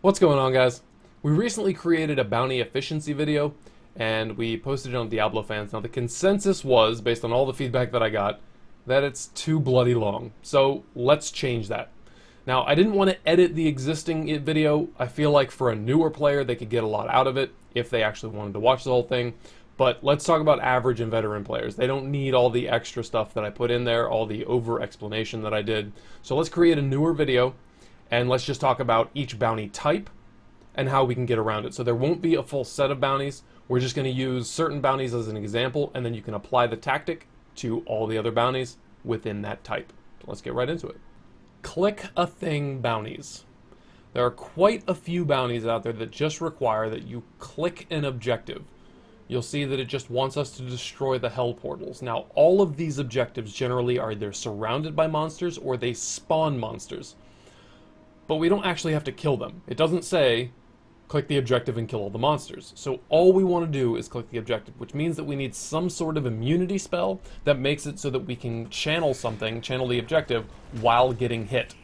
What's going on, guys? We recently created a bounty efficiency video and we posted it on Diablo Fans. Now the consensus was, based on all the feedback that I got, that it's too bloody long. So let's change that. Now I didn't want to edit the existing video. I feel like for a newer player they could get a lot out of it if they actually wanted to watch the whole thing. But let's talk about average and veteran players. They don't need all the extra stuff that I put in there, all the over explanation that I did. So let's create a newer video and let's just talk about each bounty type and how we can get around it. So there won't be a full set of bounties. We're just going to use certain bounties as an example, and then you can apply the tactic to all the other bounties within that type. So let's get right into it. Click a thing bounties. There are quite a few bounties out there that just require that you click an objective. You'll see that it just wants us to destroy the hell portals. Now, all of these objectives generally are either surrounded by monsters or they spawn monsters. But we don't actually have to kill them. It doesn't say, click the objective and kill all the monsters. So all we want to do is click the objective, which means that we need some sort of immunity spell that makes it so that we can channel the objective, while getting hit.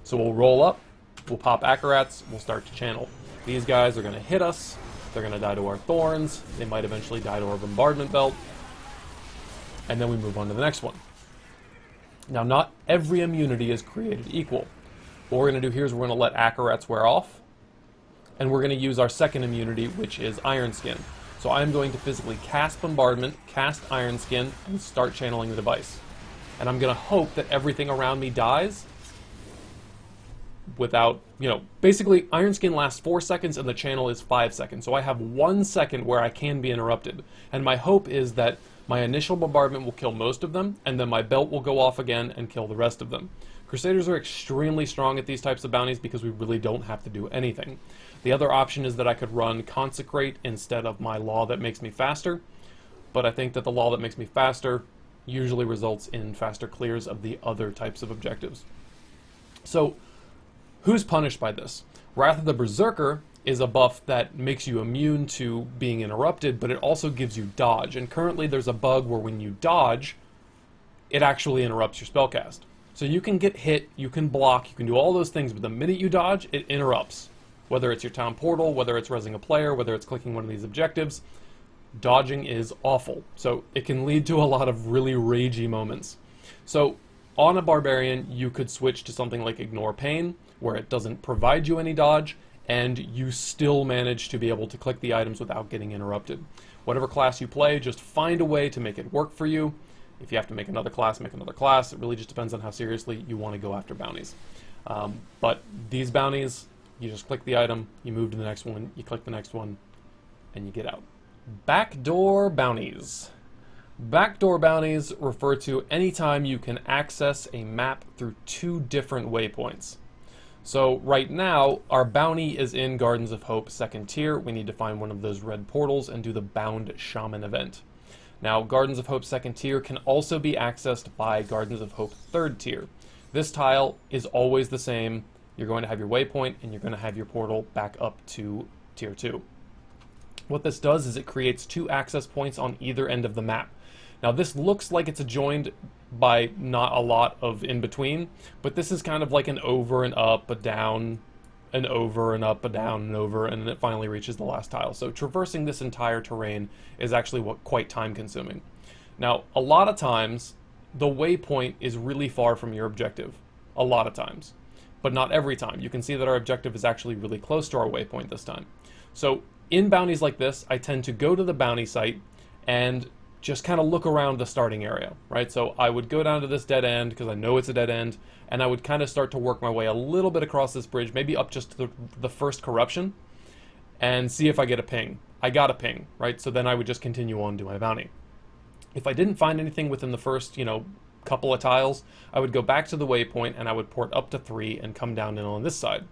So we'll roll up, we'll pop Acrorats, we'll start to channel. These guys are going to hit us, they're going to die to our thorns, they might eventually die to our bombardment belt, and then we move on to the next one. Now, not every immunity is created equal. What we're going to do here is we're going to let Acrorats wear off, and we're going to use our second immunity, which is Iron Skin. So I'm going to physically cast Bombardment, cast Iron Skin, and start channeling the device. And I'm going to hope that everything around me dies without, basically Iron Skin lasts 4 seconds and the channel is 5 seconds. So I have 1 second where I can be interrupted. And my hope is that my initial bombardment will kill most of them, and then my belt will go off again and kill the rest of them. Crusaders are extremely strong at these types of bounties because we really don't have to do anything. The other option is that I could run Consecrate instead of my Law that makes me faster, but I think that the Law that makes me faster usually results in faster clears of the other types of objectives. So, who's punished by this? Wrath of the Berserker is a buff that makes you immune to being interrupted, but it also gives you dodge, and currently there's a bug where when you dodge, it actually interrupts your spellcast. So you can get hit, you can block, you can do all those things, but the minute you dodge, it interrupts. Whether it's your town portal, whether it's rezzing a player, whether it's clicking one of these objectives, dodging is awful. So it can lead to a lot of really ragey moments. So on a barbarian, you could switch to something like Ignore Pain, where it doesn't provide you any dodge, and you still manage to be able to click the items without getting interrupted. Whatever class you play, just find a way to make it work for you. If you have to make another class, make another class. It really just depends on how seriously you want to go after bounties. But these bounties, you just click the item, you move to the next one, you click the next one, and you get out. Backdoor bounties. Backdoor bounties refer to any time you can access a map through 2 different waypoints. So right now, our bounty is in Gardens of Hope 2nd tier. We need to find one of those red portals and do the Bound Shaman event. Now, Gardens of Hope 2nd tier can also be accessed by Gardens of Hope 3rd tier. This tile is always the same. You're going to have your waypoint, and you're going to have your portal back up to tier 2. What this does is it creates 2 access points on either end of the map. Now, this looks like it's adjoined by not a lot of in between, but this is kind of like an over and up, a down, an over and up, a down and over, and then it finally reaches the last tile. So traversing this entire terrain is actually quite time consuming. Now, a lot of times, the waypoint is really far from your objective. A lot of times. But not every time. You can see that our objective is actually really close to our waypoint this time. So in bounties like this, I tend to go to the bounty site and just kind of look around the starting area, right? So I would go down to this dead end because I know it's a dead end, and I would kind of start to work my way a little bit across this bridge, maybe up just to the first corruption, and see if I get a ping. I got a ping, right? So then I would just continue on to my bounty. If I didn't find anything within the first, couple of tiles, I would go back to the waypoint and I would port up to 3 and come down in on this side.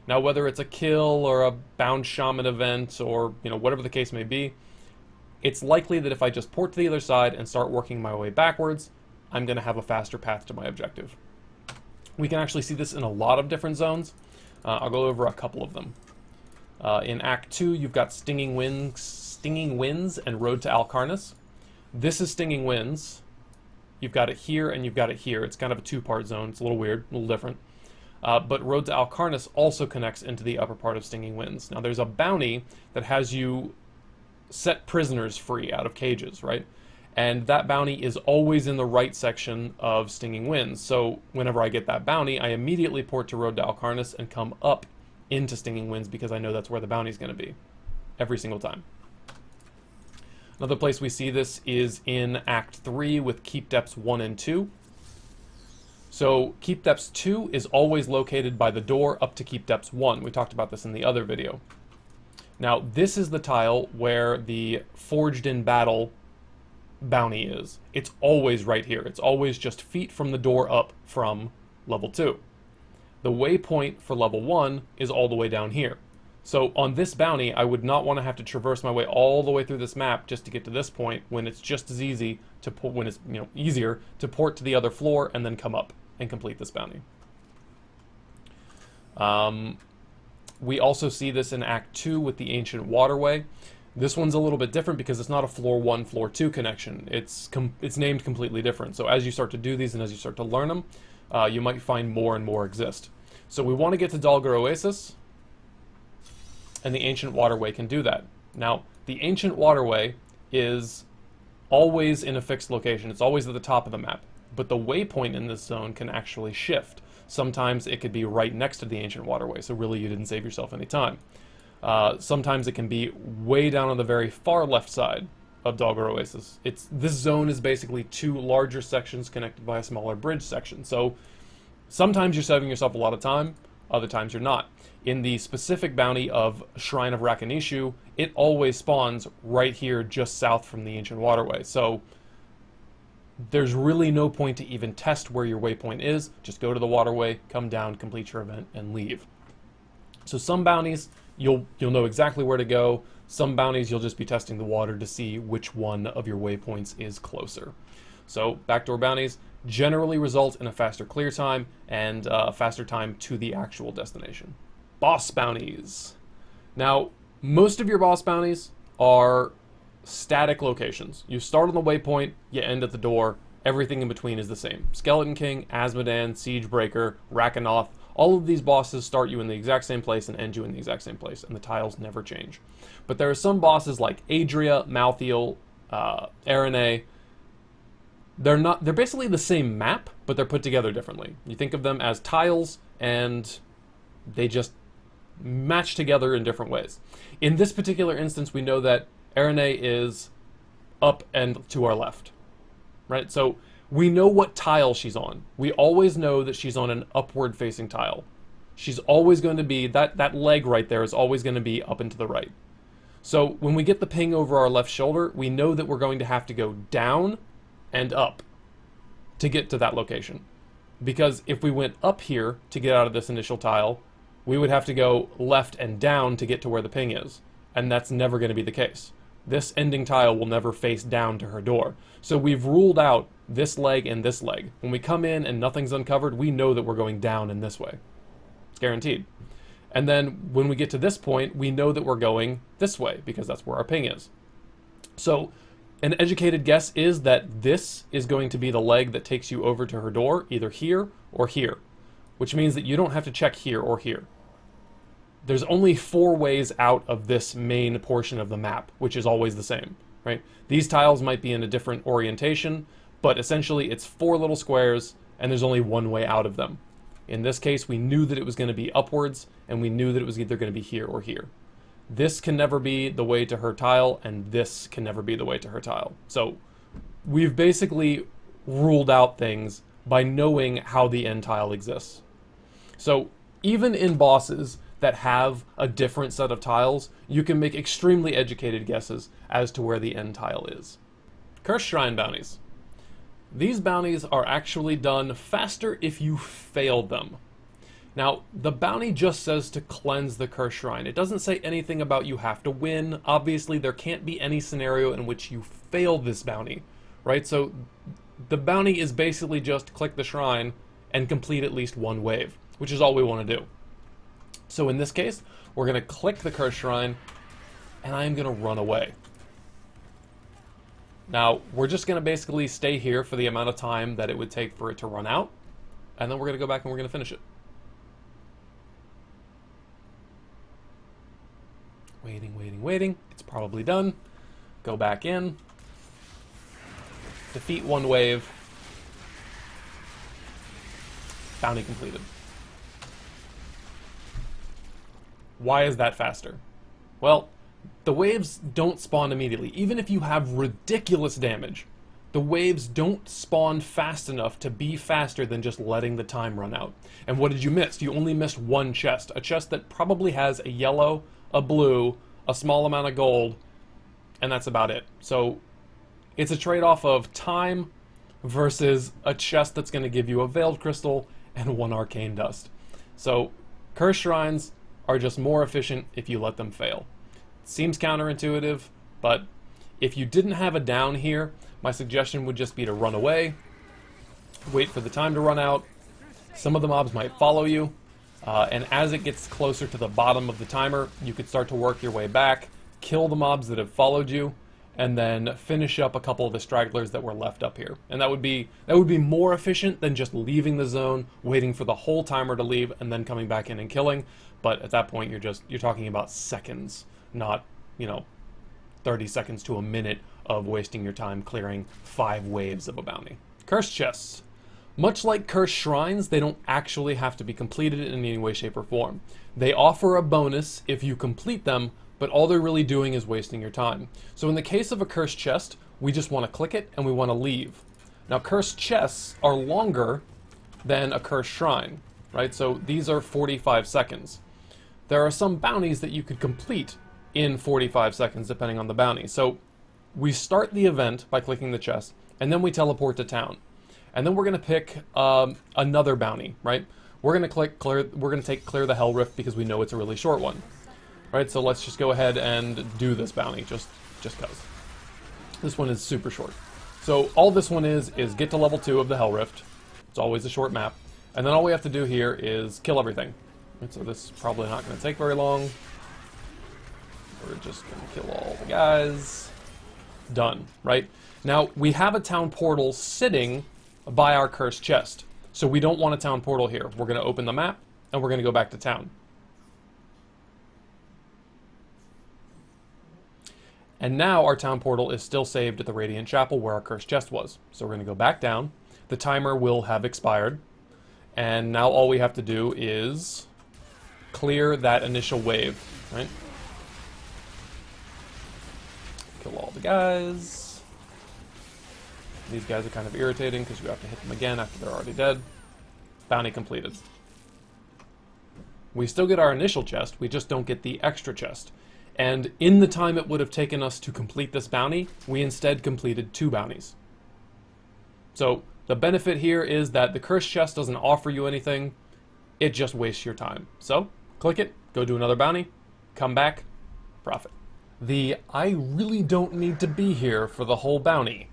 Now, whether it's a kill or a Bound Shaman event or, whatever the case may be, it's likely that if I just port to the other side and start working my way backwards, I'm going to have a faster path to my objective. We can actually see this in a lot of different zones. I'll go over a couple of them. In Act 2, you've got Stinging Winds and Road to Alcarnus. This is Stinging Winds. You've got it here and you've got it here. It's kind of a 2-part zone. It's a little weird, a little different. But Road to Alcarnus also connects into the upper part of Stinging Winds. Now, there's a bounty that has you set prisoners free out of cages, right? And that bounty is always in the right section of Stinging Winds. So whenever I get that bounty, I immediately port to Road to Alcarnus and come up into Stinging Winds because I know that's where the bounty's going to be every single time. Another place we see this is in Act 3 with Keep Depths 1 and 2. So Keep Depths 2 is always located by the door up to Keep Depths 1. We talked about this in the other video. Now, this is the tile where the Forged in Battle bounty is. It's always right here. It's always just feet from the door up from level 2. The waypoint for level 1 is all the way down here. So on this bounty, I would not want to have to traverse my way all the way through this map just to get to this point when it's just as easy to when it's easier to port to the other floor and then come up and complete this bounty. We also see this in Act 2 with the Ancient Waterway. This one's a little bit different because it's not a floor 1, floor 2 connection. It's named completely different. So as you start to do these and as you start to learn them, you might find more and more exist. So we want to get to Dalgar Oasis, and the Ancient Waterway can do that. Now, the Ancient Waterway is always in a fixed location. It's always at the top of the map. But the waypoint in this zone can actually shift. Sometimes it could be right next to the Ancient Waterway, so really you didn't save yourself any time. Sometimes it can be way down on the very far left side of Dalgar Oasis. This zone is basically two larger sections connected by a smaller bridge section. So sometimes you're saving yourself a lot of time, other times you're not. In the specific bounty of Shrine of Rakanishu, it always spawns right here just south from the Ancient Waterway. So there's really no point to even test where your waypoint is. Just go to the waterway, come down, complete your event, and leave. So some bounties, you'll know exactly where to go. Some bounties, you'll just be testing the water to see which one of your waypoints is closer. So backdoor bounties generally result in a faster clear time and a faster time to the actual destination. Boss bounties. Now, most of your boss bounties are static locations. You start on the waypoint, you end at the door, everything in between is the same. Skeleton King, Asmodan, Siegebreaker, Rakanoth, all of these bosses start you in the exact same place and end you in the exact same place, and the tiles never change. But there are some bosses like Adria, Malthael, Arene. They're basically the same map, but they're put together differently. You think of them as tiles, and they just match together in different ways. In this particular instance, we know that Arene is up and to our left, right? So we know what tile she's on. We always know that she's on an upward facing tile. She's always going to be, that leg right there is always going to be up and to the right. So when we get the ping over our left shoulder, we know that we're going to have to go down and up to get to that location. Because if we went up here to get out of this initial tile, we would have to go left and down to get to where the ping is. And that's never going to be the case. This ending tile will never face down to her door. So we've ruled out this leg and this leg. When we come in and nothing's uncovered, we know that we're going down in this way. It's guaranteed. And then when we get to this point, we know that we're going this way because that's where our ping is. So an educated guess is that this is going to be the leg that takes you over to her door, either here or here, which means that you don't have to check here or here. There's only 4 ways out of this main portion of the map, which is always the same, right? These tiles might be in a different orientation, but essentially it's 4 little squares, and there's only 1 way out of them. In this case, we knew that it was going to be upwards, and we knew that it was either going to be here or here. This can never be the way to her tile, and this can never be the way to her tile. So we've basically ruled out things by knowing how the end tile exists. So even in bosses that have a different set of tiles, you can make extremely educated guesses as to where the end tile is. Cursed Shrine bounties. These bounties are actually done faster if you failed them. Now, the bounty just says to cleanse the Cursed Shrine. It doesn't say anything about you have to win. Obviously, there can't be any scenario in which you fail this bounty, right? So the bounty is basically just click the shrine and complete at least 1 wave, which is all we want to do. So in this case, we're going to click the Cursed Shrine, and I'm going to run away. Now, we're just going to basically stay here for the amount of time that it would take for it to run out, and then we're going to go back and we're going to finish it. Waiting, waiting, waiting. It's probably done. Go back in. Defeat one wave. Bounty completed. Why is that faster? Well, the waves don't spawn immediately. Even if you have ridiculous damage, the waves don't spawn fast enough to be faster than just letting the time run out. And what did you miss? You only missed one chest. A chest that probably has a yellow, a blue, a small amount of gold, and that's about it. So it's a trade-off of time versus a chest that's going to give you a Veiled Crystal and one Arcane Dust. So Cursed Shrines are just more efficient if you let them fail. Seems counterintuitive, but if you didn't have a down here, my suggestion would just be to run away, wait for the time to run out. Some of the mobs might follow you, and as it gets closer to the bottom of the timer, you could start to work your way back, kill the mobs that have followed you, and then finish up a couple of the stragglers that were left up here. And that would be more efficient than just leaving the zone, waiting for the whole timer to leave, and then coming back in and killing. But at that point, you're talking about seconds, not 30 seconds to a minute of wasting your time clearing 5 waves of a bounty. Cursed chests. Much like Cursed Shrines, they don't actually have to be completed in any way, shape, or form. They offer a bonus if you complete them, but all they're really doing is wasting your time. So in the case of a Cursed chest, we just want to click it and we want to leave. Now Cursed chests are longer than a Cursed Shrine, right? So these are 45 seconds. There are some bounties that you could complete in 45 seconds depending on the bounty. So we start the event by clicking the chest, and then we teleport to town. And then we're going to pick another bounty, right? We're going to click clear. We're going to take clear the Hell Rift because we know it's a really short one, right? So let's just go ahead and do this bounty just because. This one is super short. So all this one is get to level 2 of the Hell Rift. It's always a short map, and then all we have to do here is kill everything. Right, so this is probably not going to take very long. We're just going to kill all the guys. Done, right? Now, we have a town portal sitting by our Cursed chest. So we don't want a town portal here. We're going to open the map, and we're going to go back to town. And now our town portal is still saved at the Radiant Chapel where our Cursed chest was. So we're going to go back down. The timer will have expired. And now all we have to do is clear that initial wave, right? Kill all the guys. These guys are kind of irritating because you have to hit them again after they're already dead. Bounty completed. We still get our initial chest, we just don't get the extra chest. And in the time it would have taken us to complete this bounty, we instead completed 2 bounties. So the benefit here is that the Cursed chest doesn't offer you anything, it just wastes your time. So click it, go do another bounty, come back, profit. The I really don't need to be here for the whole bounty.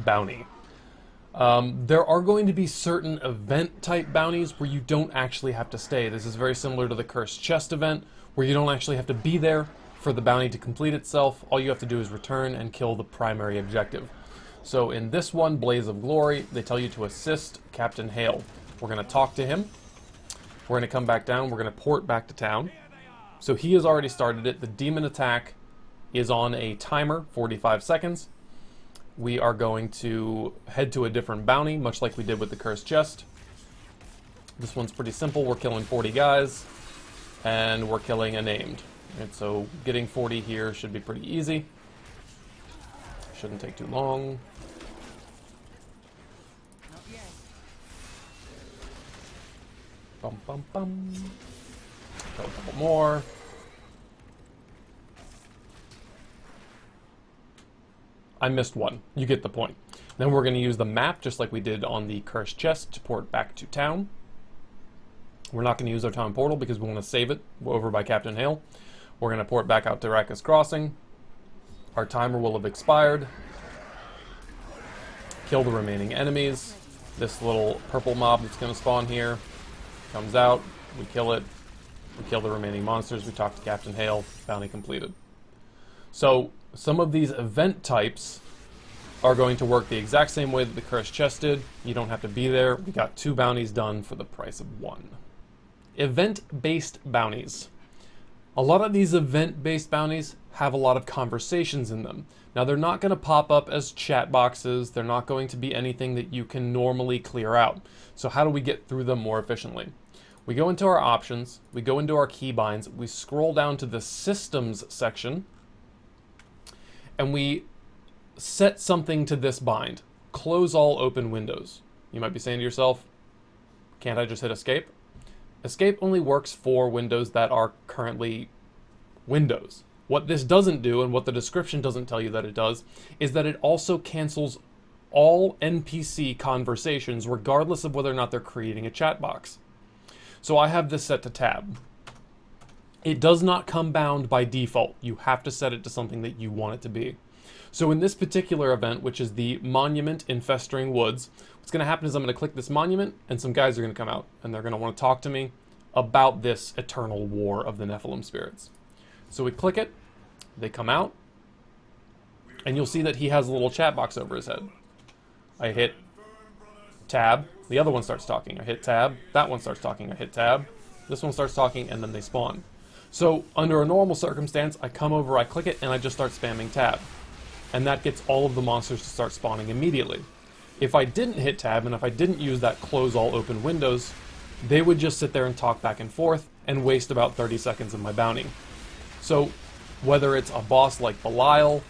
There are going to be certain event type bounties where you don't actually have to stay. This is very similar to the Cursed chest event where you don't actually have to be there for the bounty to complete itself. All you have to do is return and kill the primary objective. So in this one, Blaze of Glory, they tell you to assist Captain Hale. We're going to talk to him. We're going to come back down. We're going to port back to town. So he has already started it. The demon attack is on a timer, 45 seconds. We are going to head to a different bounty, much like we did with the Cursed chest. This one's pretty simple. We're killing 40 guys, and we're killing a named. And so getting 40 here should be pretty easy. Shouldn't take too long. Bum, bum, bum. Kill a couple more. I missed one. You get the point. Then we're going to use the map, just like we did on the Cursed chest, to port back to town. We're not going to use our town portal because we want to save it over by Captain Hale. We're going to port back out to Rackus Crossing. Our timer will have expired. Kill the remaining enemies. This little purple mob that's going to spawn here comes out. We kill it. We kill the remaining monsters. We talk to Captain Hale. Bounty completed. So some of these event types are going to work the exact same way that the Cursed chest did. You don't have to be there. We got 2 bounties done for the price of 1. Event-based bounties. A lot of these event-based bounties have a lot of conversations in them. Now, they're not going to pop up as chat boxes. They're not going to be anything that you can normally clear out. So how do we get through them more efficiently? We go into our options, we go into our keybinds, we scroll down to the systems section, and we set something to this bind. Close all open windows. You might be saying to yourself, can't I just hit escape? Escape only works for windows that are currently windows. What this doesn't do, and what the description doesn't tell you that it does, is that it also cancels all NPC conversations regardless of whether or not they're creating a chat box. So I have this set to tab. It does not come bound by default. You have to set it to something that you want it to be. So in this particular event, which is the Monument in Festering Woods, what's going to happen is I'm going to click this monument, and some guys are going to come out, and they're going to want to talk to me about this eternal war of the Nephilim spirits. So we click it, they come out, and you'll see that he has a little chat box over his head. I hit tab, the other one starts talking. I hit tab, that one starts talking. I hit tab, this one starts talking, and then they spawn. So under a normal circumstance, I come over, I click it, and I just start spamming tab. And that gets all of the monsters to start spawning immediately. If I didn't hit tab, and if I didn't use that close all open windows, they would just sit there and talk back and forth and waste about 30 seconds of my bounty. So whether it's a boss like Belial,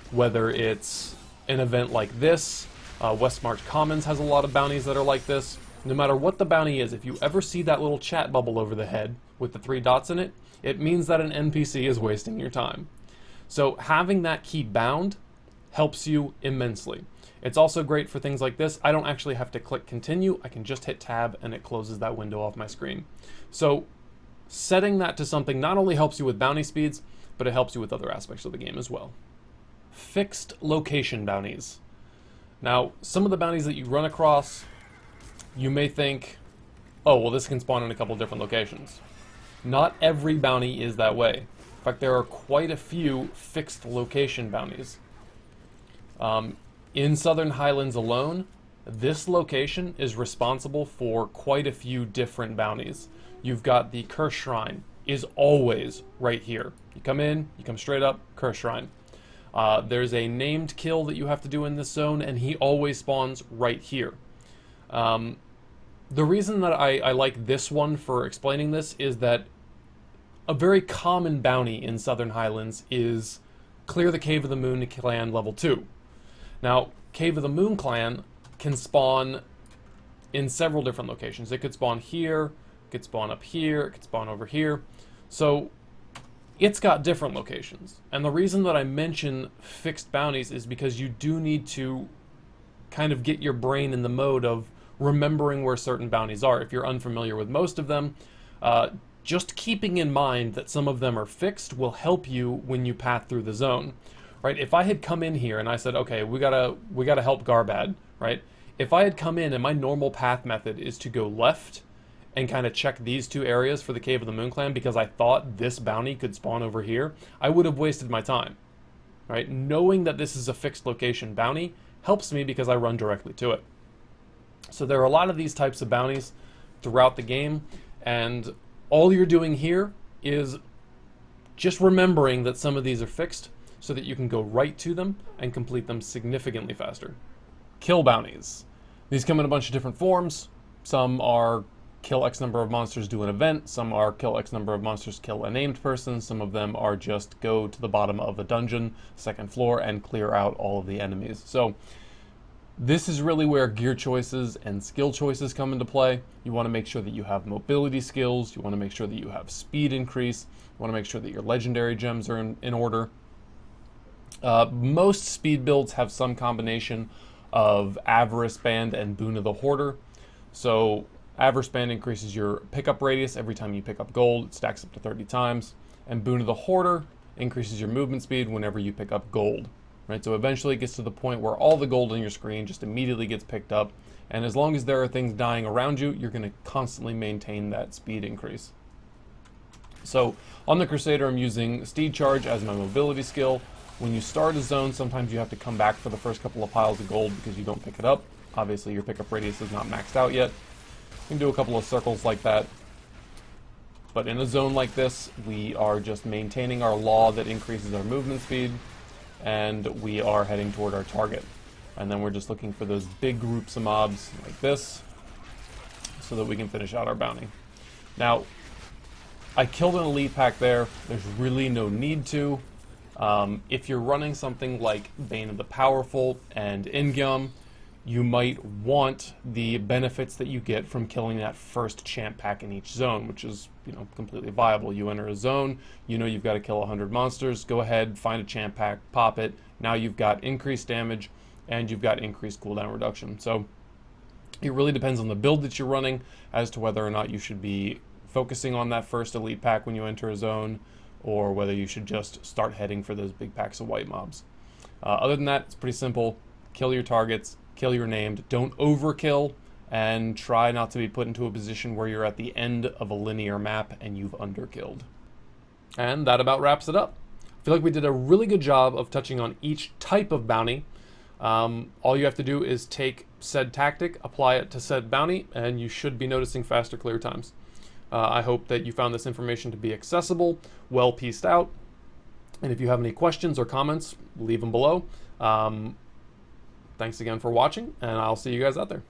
whether it's an event like this, Westmarch Commons has a lot of bounties that are like this. No matter what the bounty is, if you ever see that little chat bubble over the head with the 3 dots in it, it means that an NPC is wasting your time. So having that key bound helps you immensely. It's also great for things like this. I don't actually have to click continue. I can just hit tab and it closes that window off my screen. So setting that to something not only helps you with bounty speeds, but it helps you with other aspects of the game as well. Fixed location bounties. Now, some of the bounties that you run across, you may think, oh, well, this can spawn in a couple different locations. Not every bounty is that way. In fact, there are quite a few fixed location bounties. In Southern Highlands alone, this location is responsible for quite a few different bounties. You've got the Curse Shrine is always right here. You come in, you come straight up, Curse Shrine. There's a named kill that you have to do in this zone, and he always spawns right here. The reason that I like this one for explaining this is that a very common bounty in Southern Highlands is clear the Cave of the Moon clan level 2. Now, Cave of the Moon clan can spawn in several different locations. It could spawn here, it could spawn up here, it could spawn over here. So it's got different locations. And the reason that I mention fixed bounties is because you do need to kind of get your brain in the mode of remembering where certain bounties are. If you're unfamiliar with most of them, just keeping in mind that some of them are fixed will help you when you path through the zone. Right? If I had come in here and I said, okay, we gotta help Garbad, right? If I had come in and my normal path method is to go left and kind of check these 2 areas for the Cave of the Moon Clan because I thought this bounty could spawn over here, I would have wasted my time. Right? Knowing that this is a fixed location bounty helps me because I run directly to it. So there are a lot of these types of bounties throughout the game, and all you're doing here is just remembering that some of these are fixed so that you can go right to them and complete them significantly faster. Kill bounties. These come in a bunch of different forms. Some are kill X number of monsters, do an event. Some are kill X number of monsters, kill a named person. Some of them are just go to the bottom of a dungeon, 2nd floor, and clear out all of the enemies. So this is really where gear choices and skill choices come into play. You want to make sure that you have mobility skills. You want to make sure that you have speed increase. You want to make sure that your legendary gems are in order. Most speed builds have some combination of Avarice Band and Boon of the Hoarder. So Avarice Band increases your pickup radius every time you pick up gold. It stacks up to 30 times. And Boon of the Hoarder increases your movement speed whenever you pick up gold. Right? So eventually it gets to the point where all the gold on your screen just immediately gets picked up. And as long as there are things dying around you, you're going to constantly maintain that speed increase. So on the Crusader, I'm using Steed Charge as my mobility skill. When you start a zone, sometimes you have to come back for the first couple of piles of gold because you don't pick it up. Obviously, your pickup radius is not maxed out yet. You can do a couple of circles like that. But in a zone like this, we are just maintaining our law that increases our movement speed, and we are heading toward our target. And then we're just looking for those big groups of mobs like this, so that we can finish out our bounty. Now, I killed an elite pack there. There's really no need to. If you're running something like Bane of the Powerful and Ingam, you might want the benefits that you get from killing that first champ pack in each zone, which is, completely viable. You enter a zone, you've got to kill 100 monsters, go ahead, find a champ pack, pop it. Now you've got increased damage, and you've got increased cooldown reduction. So it really depends on the build that you're running as to whether or not you should be focusing on that first elite pack when you enter a zone, or whether you should just start heading for those big packs of white mobs. Other than that, it's pretty simple. Kill your targets, kill your named, don't overkill, and try not to be put into a position where you're at the end of a linear map and you've underkilled. And that about wraps it up. I feel like we did a really good job of touching on each type of bounty. All you have to do is take said tactic, apply it to said bounty, and you should be noticing faster clear times. I hope that you found this information to be accessible, well pieced out, and if you have any questions or comments, leave them below. Thanks again for watching, and I'll see you guys out there.